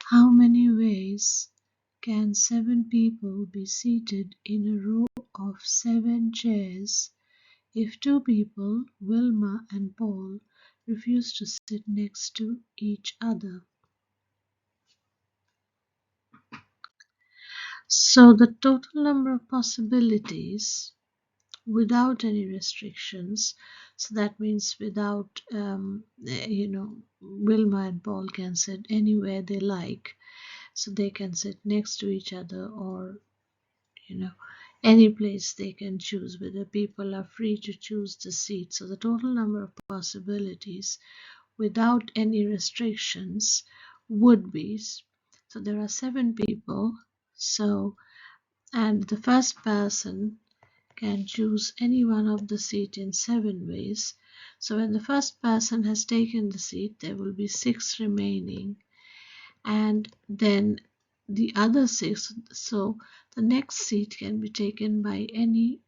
How many ways can 7 people be seated in a row of 7 chairs if 2 people, Wilma and Paul, refuse to sit next to each other? So the total number of possibilities without any restrictions, so that means without Wilma and Paul can sit anywhere they like, so they can sit next to each other, or any place they can choose, whether people are free to choose the seat. So the total number of possibilities without any restrictions would be, so there are 7 people, and the first person can choose any one of the seat in 7 ways. So when the first person has taken the seat, there will be 6 remaining, and then the other 6, so the next seat can be taken by any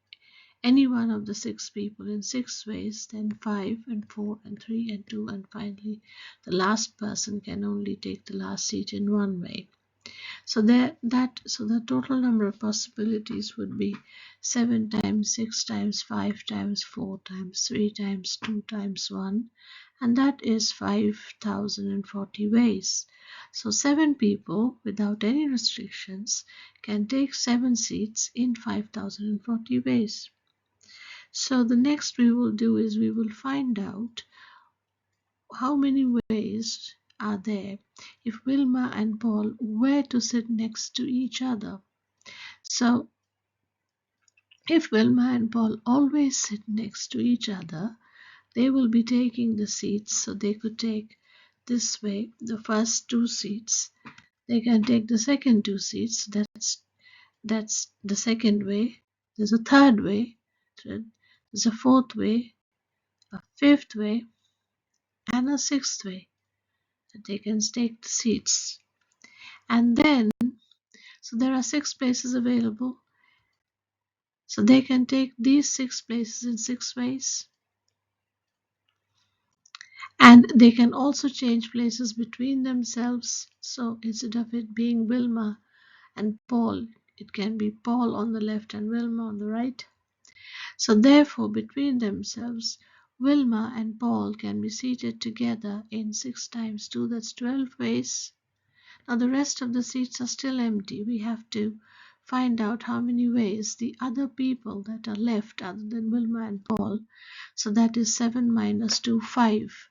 one of the 6 people in 6 ways, then 5 and 4 and 3 and 2, and finally the last person can only take the last seat in 1 way. So the total number of possibilities would be 7 times 6 times 5 times 4 times 3 times 2 times 1, and that is 5040 ways. So 7 people without any restrictions can take 7 seats in 5040 ways. So the next we will do is we will find out how many ways are there if Wilma and Paul were to sit next to each other. So if Wilma and Paul always sit next to each other, they will be taking the seats, so they could take this way the first 2 seats, they can take the second 2 seats, that's the second way, there's a third way, there's a fourth way, a fifth way, and a sixth way that they can take the seats. And then, so there are 6 places available, so they can take these 6 places in 6 ways, and they can also change places between themselves. So instead of it being Wilma and Paul, it can be Paul on the left and Wilma on the right. So therefore, between themselves, Wilma and Paul can be seated together in 6 times 2, that's 12 ways. Now the rest of the seats are still empty. We have to find out how many ways the other people that are left other than Wilma and Paul. So that is 7 minus 2, 5.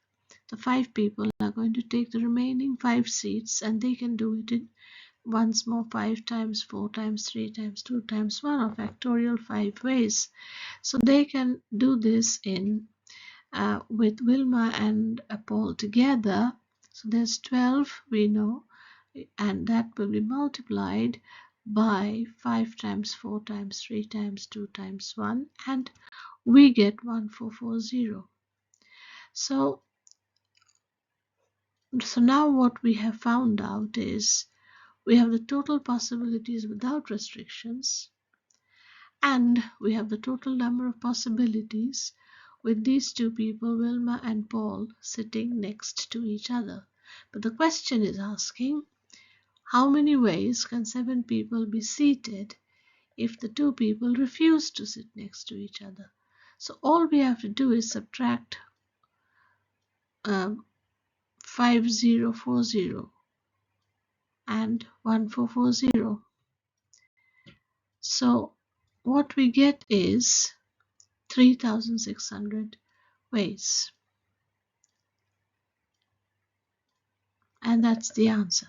The 5 people are going to take the remaining 5 seats, and they can do it in once more 5 times 4 times 3 times 2 times 1, or factorial 5 ways. So they can do this in with Wilma and Paul together. So there's 12, we know, and that will be multiplied by 5 times 4 times 3 times 2 times 1, and we get 1440. So now what we have found out is we have the total possibilities without restrictions, and we have the total number of possibilities with these 2 people, Wilma and Paul, sitting next to each other. But the question is asking, how many ways can 7 people be seated if the 2 people refuse to sit next to each other? So all we have to do is subtract 5040 and 1440. So what we get is 3600 ways. And that's the answer.